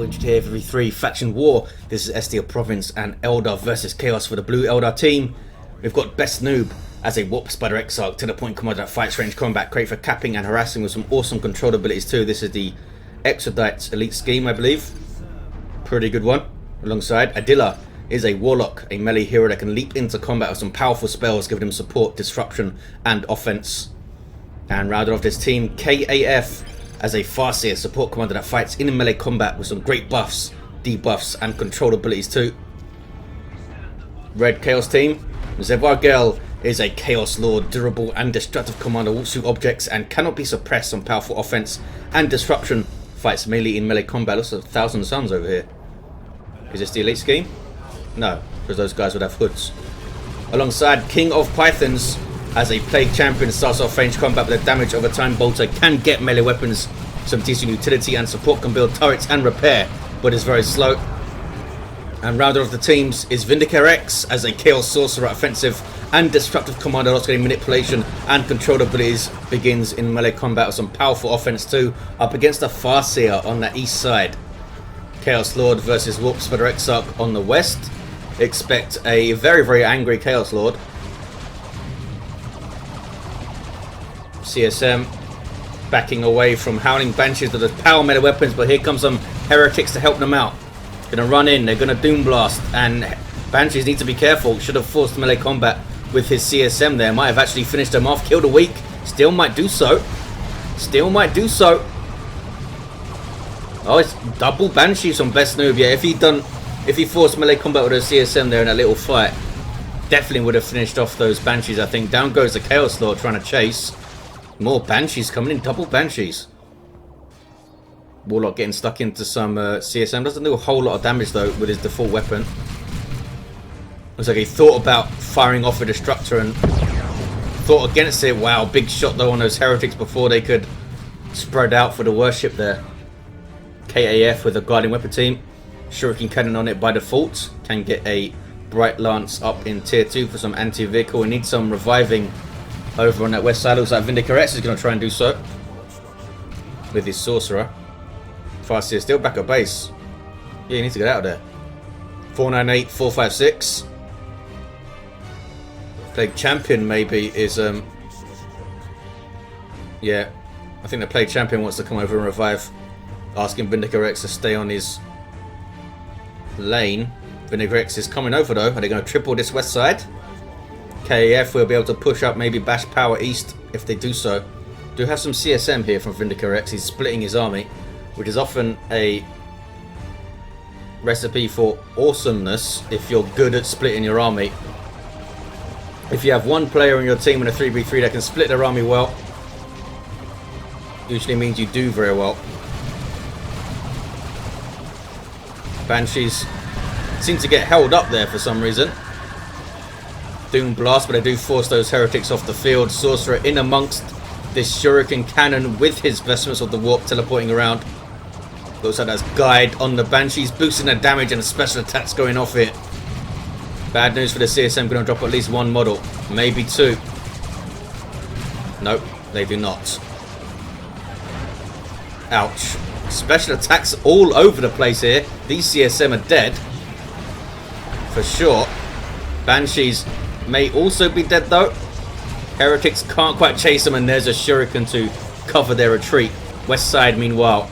GTA for V3 Faction War. This is SD of Province and Eldar versus Chaos for the blue Eldar team. We've got Best Noob as a Warp Spider Exarch, to the point commander that fights range combat, great for capping and harassing with some awesome control abilities too. This is the Exarch's elite scheme, I believe. Pretty good one. Alongside Adila is a Warlock, a melee hero that can leap into combat with some powerful spells, giving him support, disruption and offense. And rounded off this team, K.A.F as a Farseer, support commander that fights in melee combat with some great buffs, debuffs and control abilities too. Red Chaos team, Zevargel is a Chaos Lord, durable and destructive commander, walks through objects and cannot be suppressed on powerful offense and disruption. Fights mainly in melee combat. Looks like 1,000 Suns over here. Is this the elite scheme? No, because those guys would have hoods. Alongside King of Pythons as a Plague Champion, starts off range combat with a damage over time bolter, can get melee weapons, some decent utility and support, can build turrets and repair, but is very slow. And rounder of the teams is VindicareX as a Chaos Sorcerer, offensive and destructive commander, also getting manipulation and control abilities, begins in melee combat with some powerful offense too, up against a Farseer on the east side. Chaos Lord versus Warp Spider Exarch on the west. Expect a very, very angry Chaos Lord. CSM backing away from Howling Banshees with those power melee weapons, but here comes some heretics to help them out. Gonna run in, they're gonna Doom Blast, and Banshees need to be careful. Should have forced melee combat with his CSM there. Might have actually finished them off, killed a weak. Still might do so. Still might do so. Oh, it's double Banshees on Best Noob. Yeah, if he forced melee combat with a CSM there in a little fight, definitely would have finished off those Banshees, I think. Down goes the Chaos Lord trying to chase. More Banshees coming in, double Banshees. Warlock getting stuck into some CSM. Doesn't do a whole lot of damage though with his default weapon. Looks like he thought about firing off a Destructor and thought against it. Wow, big shot though on those heretics before they could spread out for the worship there. K.A.F with a guarding weapon team. Shuriken Cannon on it by default. Can get a Bright Lance up in tier 2 for some anti-vehicle. We need some reviving over on that west side. Looks like VindicareX is going to try and do so with his Sorcerer. Farseer still back at base. Yeah, he needs to get out of there. 498, 456. Plague Champion maybe is yeah, I think the Plague Champion wants to come over and revive, asking VindicareX to stay on his lane. VindicareX is coming over though. Are they going to triple this west side? K.A.F will be able to push up, maybe bash power east if they do so. Do have some CSM here from VindicareX. He's splitting his army, which is often a recipe for awesomeness if you're good at splitting your army. If you have one player in your team in a 3v3 that can split their army well, usually means you do very well. Banshees seem to get held up there for some reason. Doom Blast, but they do force those heretics off the field. Sorcerer in amongst this Shuriken Cannon with his Vestments of the Warp teleporting around. Looks like that's Guide on the Banshees, boosting their damage and the special attacks going off it. Bad news for the CSM, going to drop at least one model, maybe two. Nope, they do not. Ouch. Special attacks all over the place here. These CSM are dead for sure. Banshees may also be dead though. Heretics can't quite chase them, and there's a Shuriken to cover their retreat. West side meanwhile,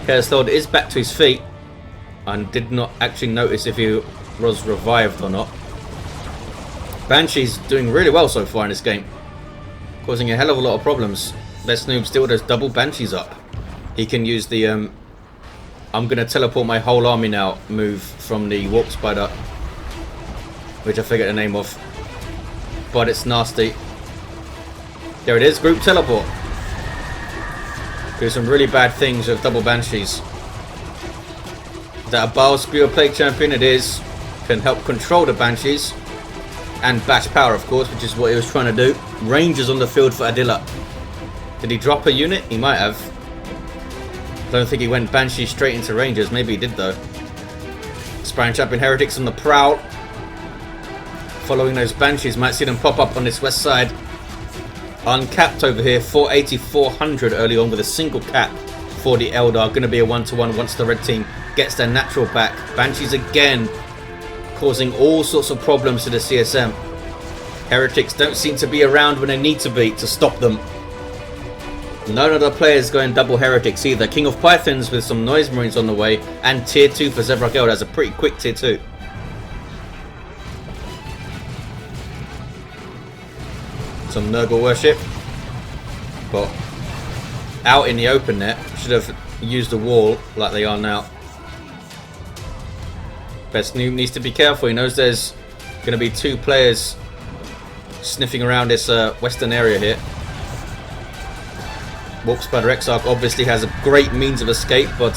Chaos Lord is back to his feet and did not actually notice if he was revived or not. Banshee's doing really well so far in this game, causing a hell of a lot of problems. Best Noob still does double Banshees up. He can use the I'm gonna teleport my whole army now move from the Warp Spider, which I forget the name of, but it's nasty. There it is, group teleport. Do some really bad things with double Banshees. Is that a Bile Spear Plague Champion? It is. Can help control the Banshees and bash power, of course, which is what he was trying to do. Rangers on the field for Adila. Did he drop a unit? He might have. Don't think he went Banshee straight into Rangers. Maybe he did though. Sparring Champion Heretics on the prowl. Following those Banshees, might see them pop up on this west side. Uncapped over here, 480, 400 early on with a single cap for the Eldar. Going to be a 1-to-1 once the red team gets their natural back. Banshees again causing all sorts of problems to the CSM. Heretics don't seem to be around when they need to be to stop them. None of the players going double heretics either. King of Pythons with some noise marines on the way, and tier 2 for Zevargel. That's a pretty quick tier 2. Some Nurgle worship, but out in the open there. Should have used the wall like they are now. Best Noob needs to be careful. He knows there's going to be 2 players sniffing around this western area here. Warp Spider Exarch obviously has a great means of escape, but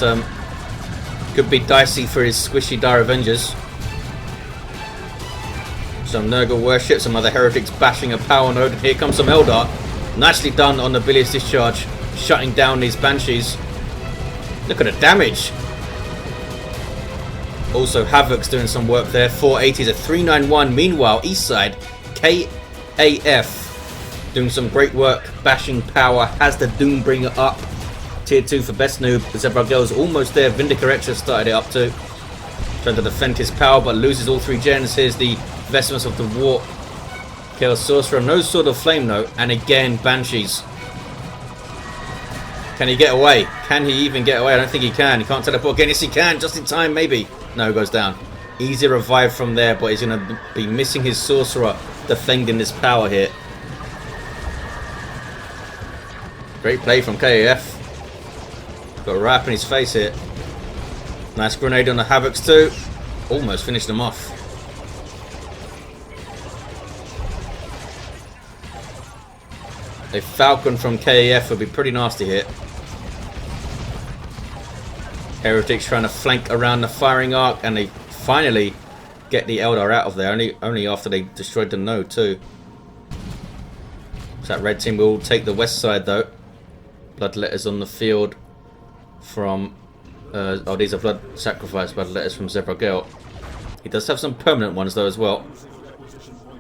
could be dicey for his squishy Dire Avengers. Some Nurgle worship, some other heretics bashing a power node. Here comes some Eldar. Nicely done on the Bilious Discharge, shutting down these Banshees. Look at the damage. Also Havoc's doing some work there. 480s, a 391. Meanwhile, east side, K.A.F doing some great work, bashing power, has the Doombringer up. Tier 2 for best noob. Zevargel is almost there. VindicareX has started it up too. Trying to defend his power, but loses all 3 gens. Here's the Vestments of the Warp. Chaos Sorcerer, no Sword of Flame though. And again, Banshees. Can he get away? Can he even get away? I don't think he can. He can't teleport again. Yes, he can. Just in time, maybe. No, goes down. Easy revive from there, but he's going to be missing his Sorcerer defending this power here. Great play from K.A.F. Got a wrap in his face here. Nice grenade on the Havocs too. Almost finished them off. A Falcon from K.A.F. would be pretty nasty here. Heretics trying to flank around the firing arc, and they finally get the Eldar out of there. Only after they destroyed the node too. So that red team will take the west side though. Bloodletters on the field from oh, these are blood sacrifice bloodletters from Zevargel. He does have some permanent ones though as well.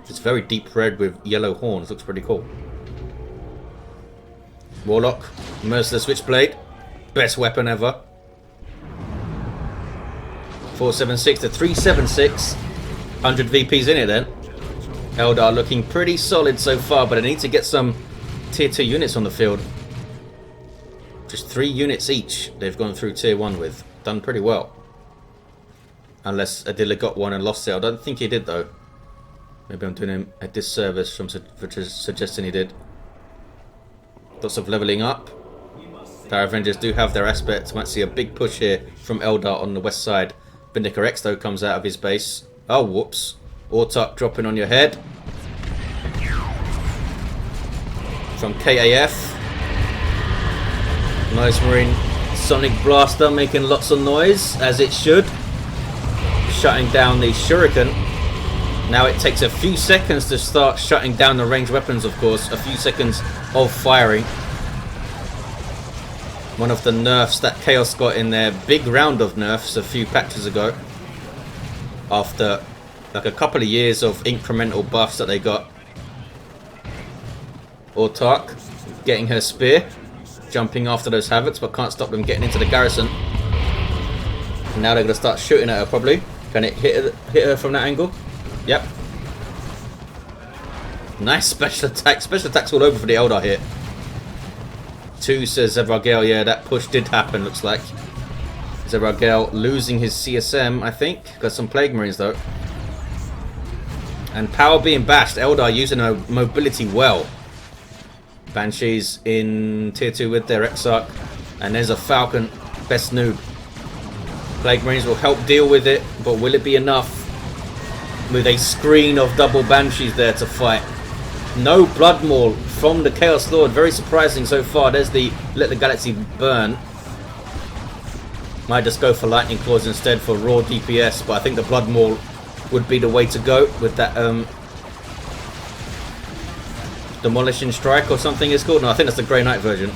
It's very deep red with yellow horns. Looks pretty cool. Warlock, Merciless Switchblade, best weapon ever. 476 to 376. 100 VPs in it then. Eldar looking pretty solid so far, but I need to get some tier 2 units on the field. Just 3 units each they've gone through tier 1 with. Done pretty well. Unless Adila got one and lost it. I don't think he did though. Maybe I'm doing him a disservice for suggesting he did. Lots of leveling up. Dire Avengers do have their aspects. Might see a big push here from Eldar on the west side. VindicareX though comes out of his base. Oh, whoops. Autarch dropping on your head. From K.A.F. Nice Marine Sonic Blaster making lots of noise, as it should. Shutting down the Shuriken. Now it takes a few seconds to start shutting down the ranged weapons, of course. A few seconds of firing. One of the nerfs that Chaos got in their big round of nerfs a few patches ago. After like a couple of years of incremental buffs that they got. Autarch getting her spear. Jumping after those Havocs, but can't stop them getting into the garrison. And now they're going to start shooting at her probably. Can it hit her from that angle? Yep. Nice special attack. Special attacks all over for the Eldar here. 2 says Zevargel. Yeah, that push did happen, looks like. Zevargel losing his CSM, I think. Got some Plague Marines though. And power being bashed. Eldar using her mobility well. Banshees in tier 2 with their Exarch. And there's a Falcon. Best noob. Plague Marines will help deal with it, but will it be enough? With a screen of double Banshees there to fight. No Blood Maul from the Chaos Lord. Very surprising so far. There's the Let the Galaxy Burn. Might just go for Lightning Claws instead for raw DPS, but I think the Blood Maul would be the way to go with that Demolishing Strike or something it's called. No, I think that's the Grey Knight version.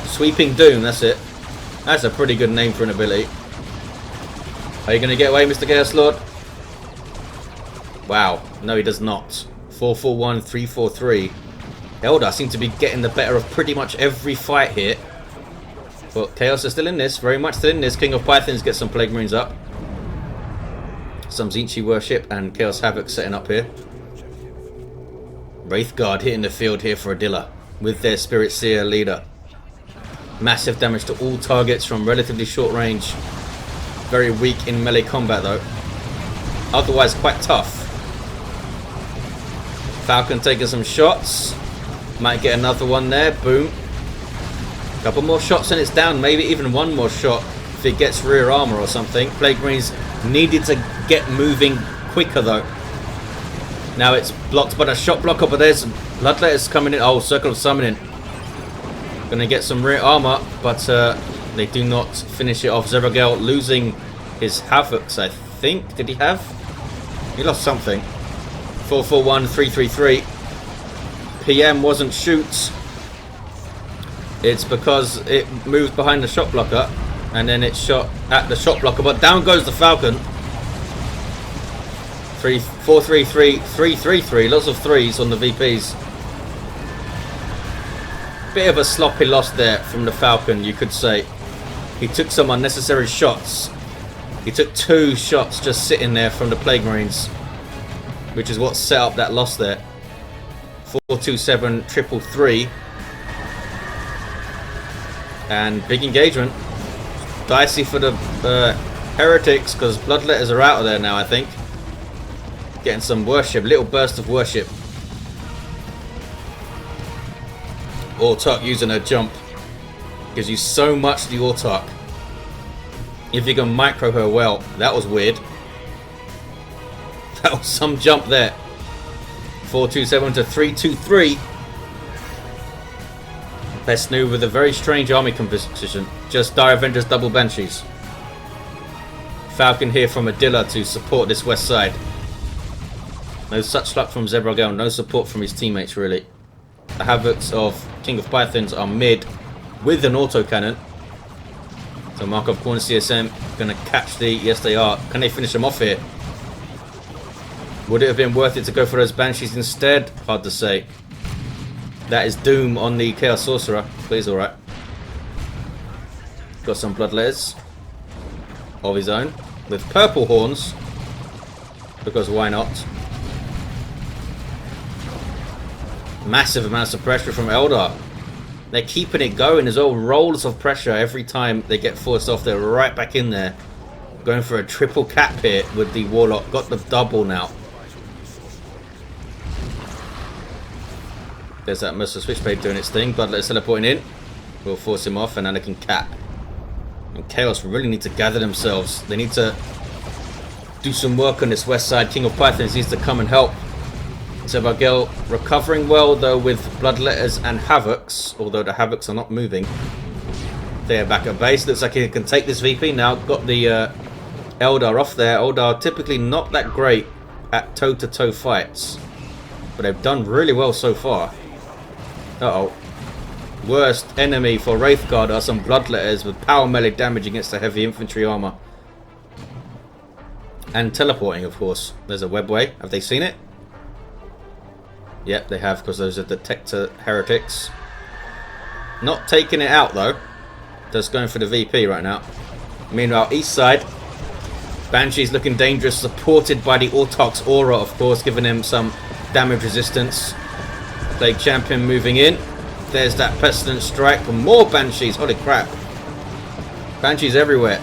Sweeping Doom, that's it. That's a pretty good name for an ability. Are you going to get away, Mr. Chaos Lord? Wow. No, he does not. 441, 343. Eldar seem to be getting the better of pretty much every fight here. Well, Chaos is still in this, very much still in this. King of Pythons gets some Plague Marines up. Some Tzeentch worship and Chaos Havoc setting up here. Wraithguard hitting the field here for Adila with their Spirit Seer leader. Massive damage to all targets from relatively short range. Very weak in melee combat though. Otherwise quite tough. Falcon taking some shots. Might get another one there. Boom. Couple more shots and it's down. Maybe even one more shot if it gets rear armor or something. Plague Marines needed to get moving quicker though. Now it's blocked by the shot blocker, but there's Bloodletters coming in. Oh, Circle of Summoning. Gonna get some rear armor, but they do not finish it off. Zevargel losing his Havocs, I think. Did he have? He lost something. 441, 333. PM wasn't shoot. It's because it moved behind the shot blocker and then it shot at the shot blocker, but down goes the Falcon. 433, 333, lots of threes on the VPs. Bit of a sloppy loss there from the Falcon, you could say. He took some unnecessary shots. He took 2 shots just sitting there from the Plague Marines, which is what set up that loss there. 427, 333. And big engagement. Dicey for the Heretics, because Bloodletters are out of there now, I think. Getting some worship, little burst of worship. Autark using her jump. Gives you so much, the Autark. If you can micro her well. That was weird. That was some jump there. 427 to 323. Best new with a very strange army composition. Just Dire Avengers double Banshees. Falcon here from Adila to support this west side. No such luck from Zevargel, no support from his teammates really. The Havocs of King of Pythons are mid with an autocannon. So Markov Corner CSM gonna catch the... Yes they are. Can they finish them off here? Would it have been worth it to go for those Banshees instead? Hard to say. That is doom on the Chaos Sorcerer. Please, alright. Got some Bloodletters of his own with purple horns, because why not? Massive amounts of pressure from Eldar. They're keeping it going. There's all rolls of pressure every time they get forced off. They're right back in there. Going for a triple cap here with the Warlock. Got the double now. There's that Mercer Switchblade doing its thing. Bloodletter's teleporting in. We'll force him off and then they can cap. And Chaos really need to gather themselves. They need to do some work on this west side. King of Pythons needs to come and help. Zevargel recovering well though with Bloodletters and Havocs, although the Havocs are not moving. They're back at base. Looks like he can take this VP now. Got the Eldar off there. Eldar typically not that great at toe-to-toe fights, but they've done really well so far. Uh-oh. Worst enemy for Wraithguard are some Bloodletters with power melee damage against the heavy infantry armor. And teleporting, of course. There's a webway. Have they seen it? Yep, they have, because those are detector heretics. Not taking it out, though. Just going for the VP right now. Meanwhile, east side. Banshee's looking dangerous, supported by the Autark's aura, of course, giving him some damage resistance. Plague Champion moving in. There's that Pestilence Strike. For more Banshees. Holy crap. Banshees everywhere.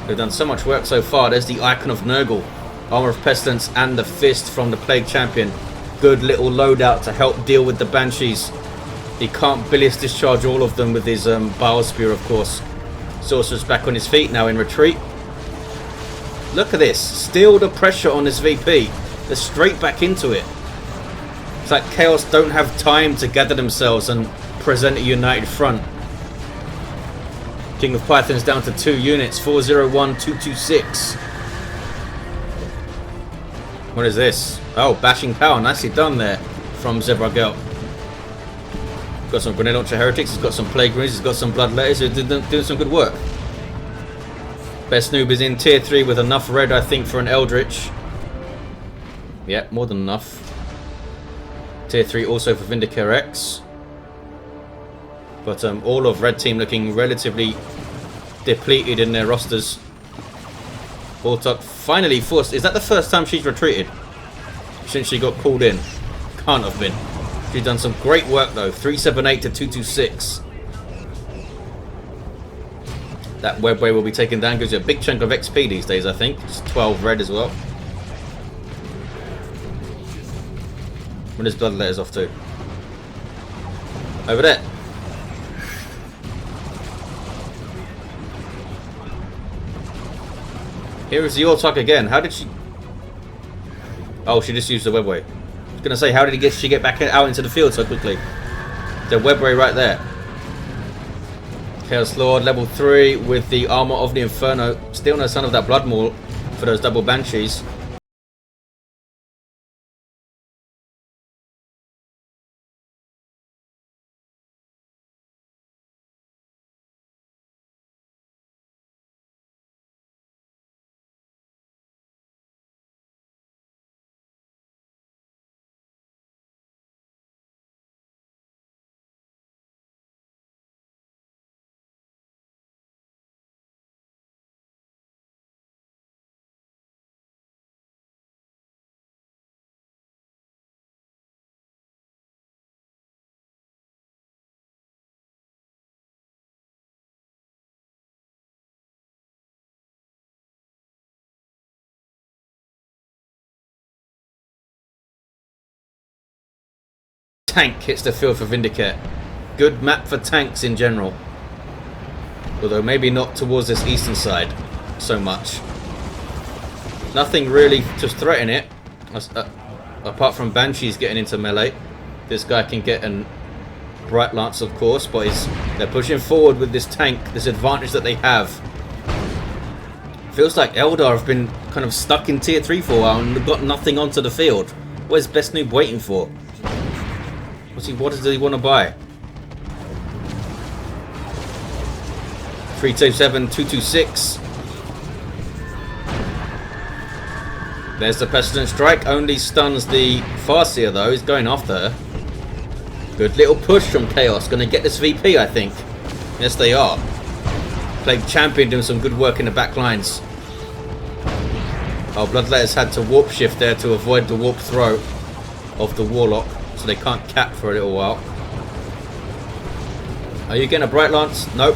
They've done so much work so far. There's the Icon of Nurgle. Armor of Pestilence and the Fist from the Plague Champion. Good little loadout to help deal with the Banshees. He can't Bilious Discharge all of them with his Bile Spear, of course. Sorcerer's back on his feet, now in retreat. Look at this. Still the pressure on this VP. They're straight back into it. It's like Chaos don't have time to gather themselves and present a united front. King of Pythons down to 2 units. 401, 226. What is this? Oh, bashing power. Nicely done there from Zevargel. Got some Grenade Launcher Heretics. He's got some Plague Marines. He's got some Bloodletters. He's doing some good work. Best noob is in tier 3 with enough red, I think, for an Eldritch. Yeah, more than enough. Tier 3 also for VindicareX. But all of red team looking relatively depleted in their rosters. Warlock finally forced. Is that the first time she's retreated since she got called in? Can't have been. She's done some great work though. 378 to 226. That webway will be taken down. Gives you a big chunk of XP these days, I think. It's 12 red as well. Where does blood letters off to? Over there. Here is the Warlock again. How did she... Oh, she just used the webway. I was going to say, how did she get back out into the field so quickly? The webway right there. Chaos Lord, level 3 with the armor of the Inferno. Still no son of that blood maul for those double banshees. Tank hits the field for Vindicare. Good map for tanks in general. Although maybe not towards this eastern side so much. Nothing really to threaten it. Apart from Banshees getting into melee. This guy can get a Bright Lance of course, but they're pushing forward with this tank, this advantage that they have. Feels like Eldar have been kind of stuck in tier 3 for a while and got nothing onto the field. What is Best Noob waiting for? What does he want to buy? 327, 226. There's the Pestilent Strike. Only stuns the Farseer though. He's going after her. Good little push from Chaos. Going to get this VP, I think. Yes, they are. Plague Champion doing some good work in the back lines. Oh, Bloodletter's had to warp shift there to avoid the warp throw of the Warlock. So they can't cap for a little while. Are you getting a Bright Lance? Nope.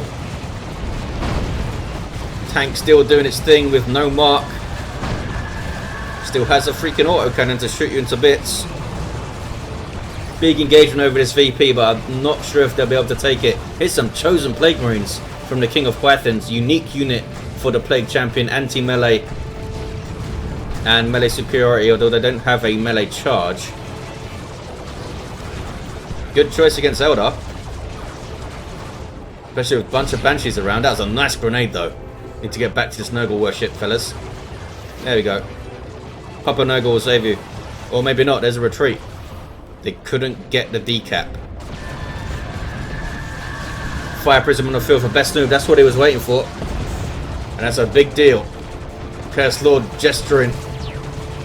Tank still doing its thing with no mark. Still has a freaking autocannon to shoot you into bits. Big engagement over this VP, but I'm not sure if they'll be able to take it. Here's some Chosen Plague Marines from the King of Pythons. Unique unit for the Plague Champion. Anti-melee and melee superiority, although they don't have a melee charge. Good choice against Eldar. Especially with a bunch of Banshees around. That was a nice grenade though. Need to get back to this Nurgle worship, fellas. There we go. Papa Nurgle will save you. Or maybe not, there's a retreat. They couldn't get the decap. Fire Prism on the field for Best Noob. That's what he was waiting for. And that's a big deal. Chaos Lord gesturing.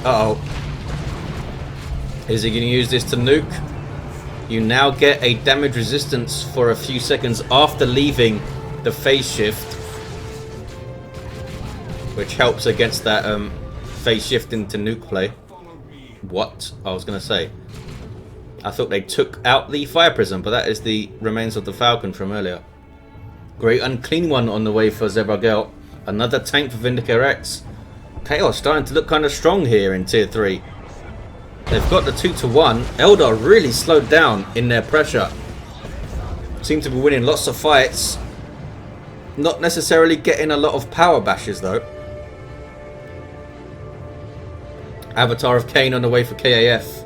Uh-oh. Is he going to use this to nuke? You now get a damage resistance for a few seconds after leaving the phase shift, which helps against that phase shift into nuke play. What? I was going to say. I thought they took out the Fire Prism, but that is the remains of the Falcon from earlier. Great Unclean One on the way for Zevargel. Another tank for VindicareX. Chaos starting to look kind of strong here in tier 3. They've got the 2-1. Eldar really slowed down in their pressure. Seem to be winning lots of fights. Not necessarily getting a lot of power bashes though. Avatar of Cain on the way for K.A.F.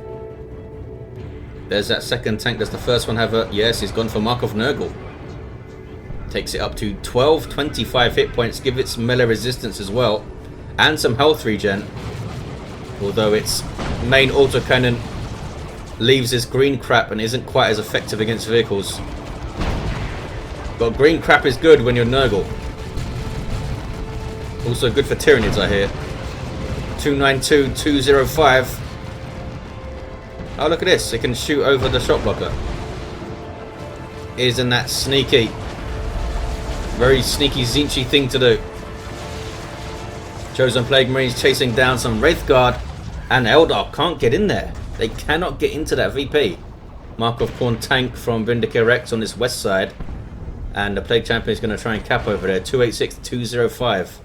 There's that second tank. Does the first one have a... Yes, he's gone for Mark of Nurgle. Takes it up to 12, 25 hit points. Give it some melee resistance as well. And some health regen. Although its main autocannon leaves this green crap and isn't quite as effective against vehicles. But green crap is good when you're Nurgle. Also good for Tyranids, I hear. 292, 205. Oh, look at this. It can shoot over the shot blocker. Isn't that sneaky? Very sneaky, zinchy thing to do. Chosen Plague Marines chasing down some Wraithguard, and Eldar can't get in there. They cannot get into that VP. Mark of Khorne tank from VindicareX on this west side, and the Plague Champion is going to try and cap over there. 286-205.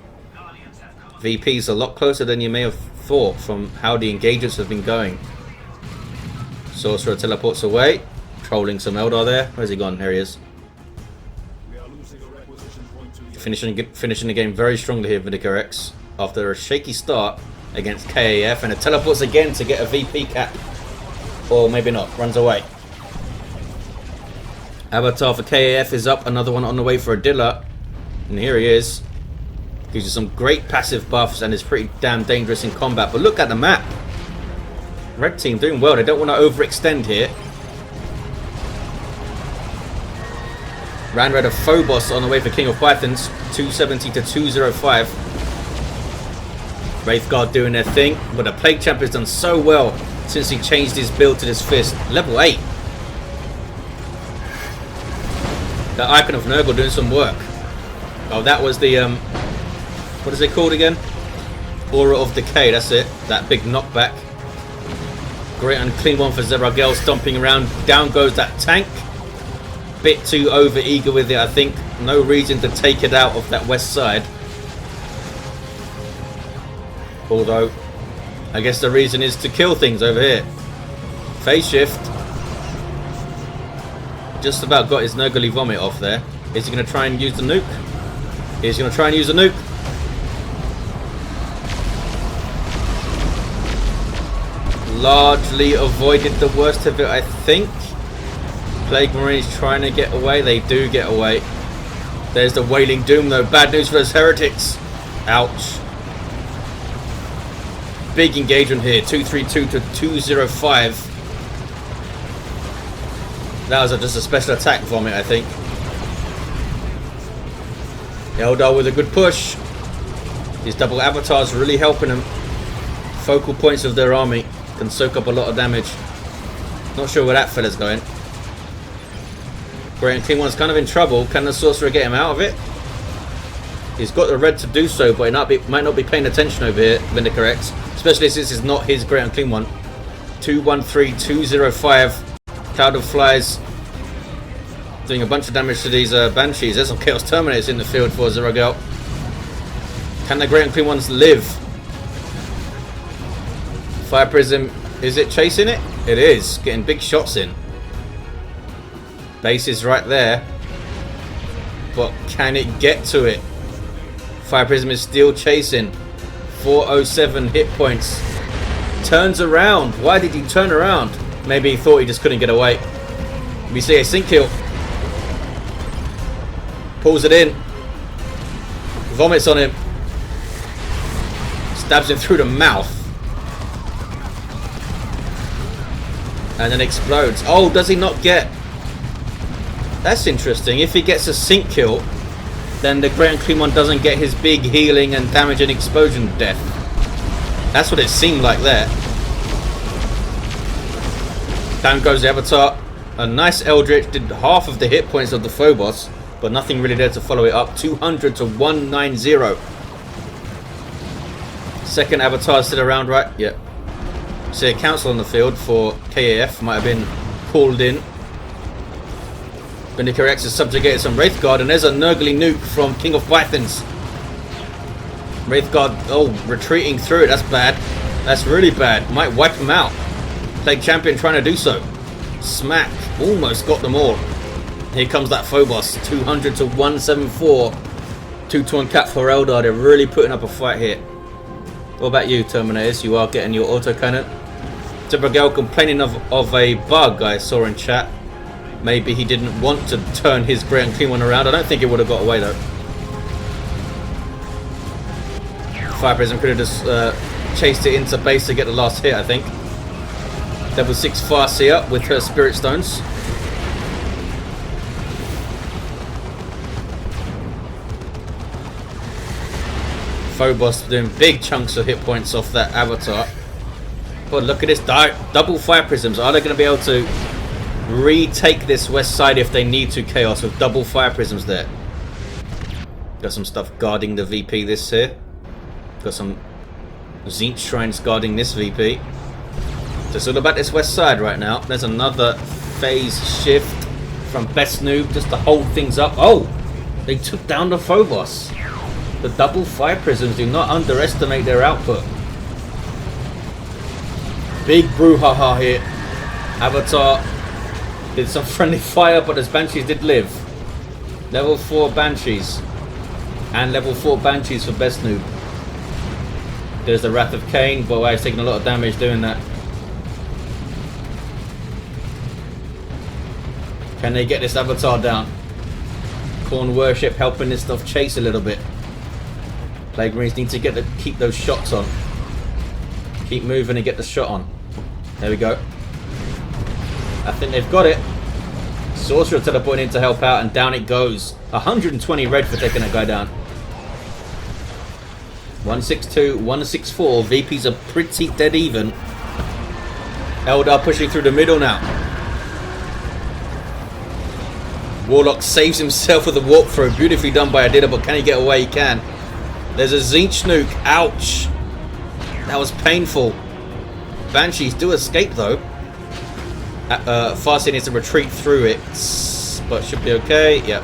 VP's a lot closer than you may have thought from how the engagements have been going. Sorcerer teleports away, trolling some Eldar there. Where's he gone? There he is. Finishing the game very strongly here, VindicareX, after a shaky start against K.A.F, and it teleports again to get a VP cap. Or maybe not, runs away. Avatar for K.A.F is up, another one on the way for Adila. And here he is. Gives you some great passive buffs and is pretty damn dangerous in combat. But look at the map. Red team doing well, they don't want to overextend here. Ran red of Phobos on the way for King of Pythons. 270-205. Wraithguard doing their thing, but the Plague Champ has done so well since he changed his build to this fist. Level 8. The Icon of Nurgle doing some work. Oh, that was the what is it called again? Aura of Decay, that's it. That big knockback. Great unclean one for Zevargel, stomping around. Down goes that tank. Bit too over eager with it, I think. No reason to take it out of that west side. Although, I guess the reason is to kill things over here. Phase shift. Just about got his Nurgly Vomit off there. Is he going to try and use the nuke? He's going to try and use the nuke. Largely avoided the worst of it, I think. Plague Marines trying to get away. They do get away. There's the Wailing Doom though. Bad news for those heretics. Ouch. Big engagement here. 232-205. That was just a special attack vomit, I think. Eldar with a good push. These double avatars really helping them. Focal points of their army can soak up a lot of damage. Not sure where that fella's going. Great and King One's kind of in trouble. Can the Sorcerer get him out of it? He's got the red to do so, but he might not be paying attention over here, VindicareX. Especially since it's not his Great and Clean One. 213-205. Cloud of Flies doing a bunch of damage to these Banshees. There's some Chaos Terminators in the field for Zevargel. Can the Great and Clean Ones live? Fire Prism, is it chasing it? It is. Getting big shots in. Base is right there. But can it get to it? Fire Prism is still chasing. 407 hit points. Turns around. Why did he turn around? Maybe he thought he just couldn't get away. We see a sync kill. Pulls it in. Vomits on him. Stabs him through the mouth. And then explodes. Oh, does he not get? That's interesting. If he gets a sync kill, then the Great and Clean One doesn't get his big healing and damage and explosion death. That's what it seemed like there. Down goes the Avatar. A nice Eldritch did half of the hit points of the Phobos, but nothing really there to follow it up. 200-190. Second Avatar still around, right? Yep. See a council on the field for K.A.F. Might have been called in. VindicareX has subjugated some Wraithguard, and there's a Nurgly nuke from King of Pythons. Wraithguard, oh, retreating through it. That's bad. That's really bad. Might wipe him out. Plague Champion trying to do so. Smack. Almost got them all. Here comes that Phobos. 200-174. 2-1 cap for Eldar. They're really putting up a fight here. What about you, Terminators? You are getting your autocannon. Zevargel complaining of a bug I saw in chat. Maybe he didn't want to turn his Great and Clean One around. I don't think it would have got away though. Fire Prism could have just chased it into base to get the last hit, I think. Level 6 Farseer with her Spirit Stones. Phobos doing big chunks of hit points off that Avatar. But look at this, double Fire Prisms. Are they going to be able to retake this west side if they need to, Chaos, with double fire prisms there. Got some stuff guarding the VP this here. Got some Tzeentch shrines guarding this VP. So it's all about this west side right now. There's another phase shift from Best Noob just to hold things up. Oh! They took down the Phobos. The double fire prisms, do not underestimate their output. Big brouhaha here. Avatar did some friendly fire, but his Banshees did live. Level 4 Banshees. And level 4 Banshees for Best Noob. There's the Wrath of Cain, but he's taking a lot of damage doing that. Can they get this Avatar down? Corn Worship helping this stuff chase a little bit. Plague Marines need to keep those shots on. Keep moving and get the shot on. There we go. I think they've got it. Sorcerer teleporting in to help out, and down it goes. 120 red for taking that guy down. 162, 164. VPs are pretty dead even. Eldar pushing through the middle now. Warlock saves himself with a warp throw. Beautifully done by Adila, but can he get away? He can. There's a Tzeentch nuke. Ouch. That was painful. Banshees do escape though. Farseer needs to retreat through it, but should be okay. Yep.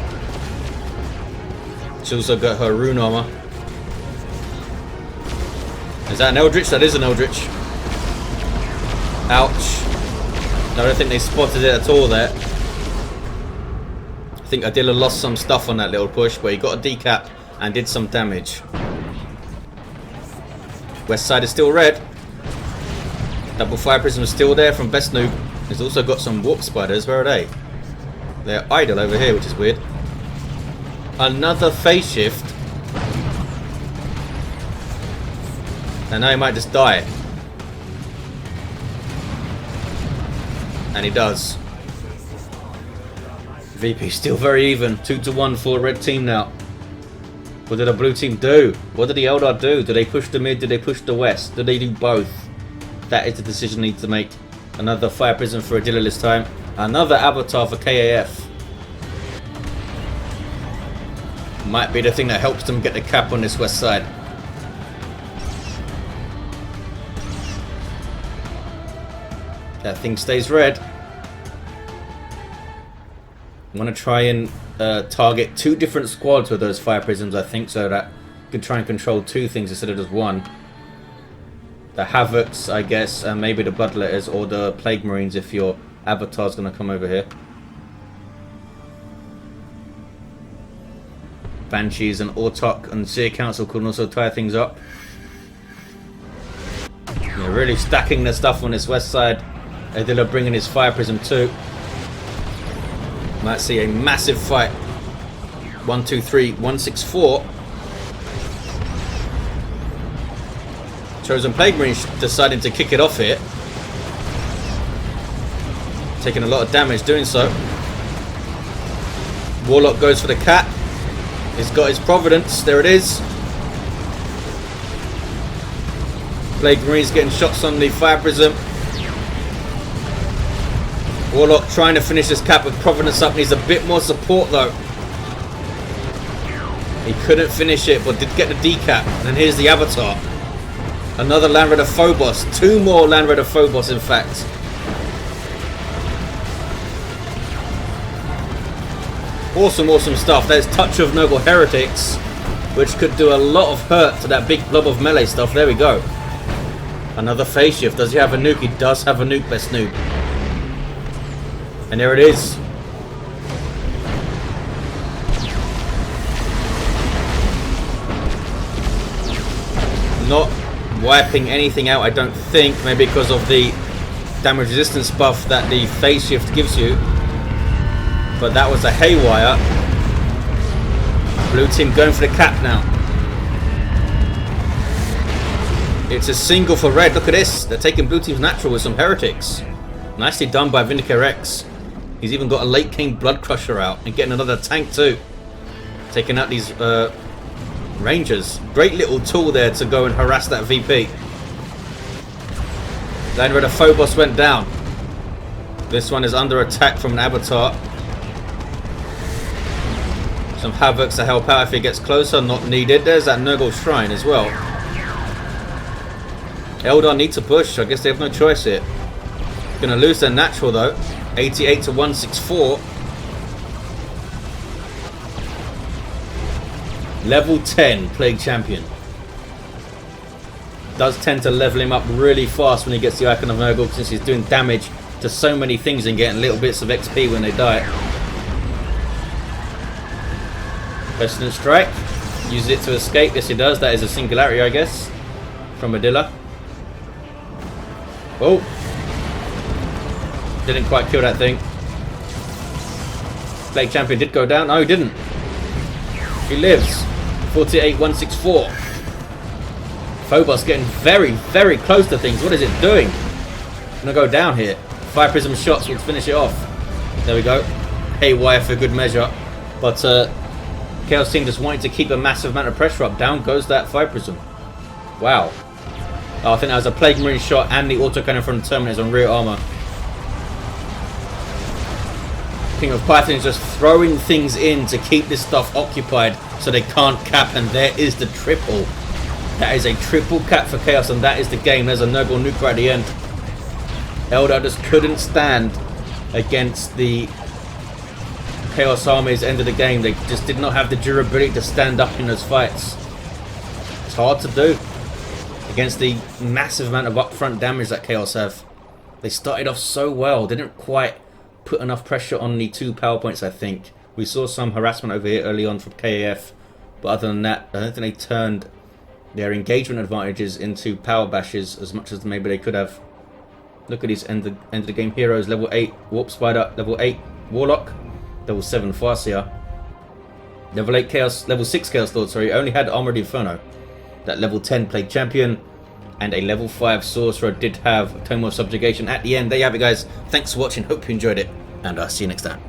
She's also got her rune armor. Is that an Eldritch? That is an Eldritch. Ouch. I don't think they spotted it at all there. I think Adila lost some stuff on that little push, but he got a decap and did some damage. West side is still red. Double fire prism is still there from Best Noob. He's also got some warp spiders. Where are they? They're idle over here, which is weird. Another phase shift. And now he might just die. And he does. VP still very even. 2-1 for red team now. What did the blue team do? What did the Eldar do? Did they push the mid? Did they push the west? Did they do both? That is the decision they need to make. Another fire prism for Adila this time. Another avatar for K.A.F. Might be the thing that helps them get the cap on this west side. That thing stays red. I'm going to try and target 2 different squads with those fire prisms, I think, so that you can try and control 2 things instead of just 1. The Havocs, I guess, and maybe the Bloodletters or the Plague Marines if your avatar's going to come over here. Banshees and Autok and Seer Council can also tie things up. They're really stacking the stuff on this west side. Adila bringing his fire prism too. Might see a massive fight. 1, 2, 3, 1, 6, 4. Chosen Plague Marine deciding to kick it off here. Taking a lot of damage doing so. Warlock goes for the cat. He's got his Providence. There it is. Plague Marine's getting shots on the fire prism. Warlock trying to finish this cap with Providence up. Needs a bit more support though. He couldn't finish it, but did get the decap. And here's the avatar. Another Land Raider Phobos. 2 more Land Raider Phobos, in fact. Awesome, awesome stuff. There's Touch of Noble Heretics, which could do a lot of hurt to that big blob of melee stuff. There we go. Another phase shift. Does he have a nuke? He does have a nuke, Best Noob. And there it is. Not wiping anything out, I don't think. Maybe because of the damage resistance buff that the phase shift gives you. But that was a haywire. Blue team going for the cap now. It's a single for red. Look at this. They're taking blue team's natural with some heretics. Nicely done by VindicareX. He's even got a late game blood crusher out and getting another tank too. Taking out these Rangers. Great little tool there to go and harass that VP. Land Raider Phobos went down. This one is under attack from an avatar. Some Havocs to help out if he gets closer, not needed. There's that Nurgle Shrine as well. Eldar need to push, I guess they have no choice here. Gonna lose their natural though. 88 to 164. Level 10 Plague Champion. Does tend to level him up really fast when he gets the Icon of Nurgle, since he's doing damage to so many things and getting little bits of XP when they die. Pestilent Strike. Uses it to escape. Yes, he does. That is a singularity, I guess, from Adila. Oh. Didn't quite kill that thing. Plague Champion did go down. No, he didn't. He lives. 48, 164. Phobos getting very, very close to things. What is it doing? Gonna go down here. 5 prism shots will finish it off. There we go. Haywire for good measure. But Chaos team just wanting to keep a massive amount of pressure up. Down goes that 5 prism. Wow. Oh, I think that was a Plague Marine shot and the autocannon from the Terminators on rear armor. King of Python is just throwing things in to keep this stuff occupied so they can't cap, and there is the triple. That is a triple cap for Chaos, and that is the game. There's a Nurgle nuke right at the end. Eldar just couldn't stand against the Chaos army's end of the game. They just did not have the durability to stand up in those fights. It's hard to do against the massive amount of upfront damage that Chaos have. They started off so well. They didn't quite put enough pressure on the 2 power points, I think. We saw some harassment over here early on from K.A.F. But other than that, I don't think they turned their engagement advantages into power bashes as much as maybe they could have. Look at these end of the game heroes. Level 8 Warp Spider, level 8 Warlock, level 7 Farseer, level 8 Chaos, level 6 Chaos Lord, sorry, only had Armored Inferno. That level 10 Plague Champion and a level 5 Sorcerer did have Tome of Subjugation at the end. There you have it, guys. Thanks for watching, hope you enjoyed it, and I'll see you next time.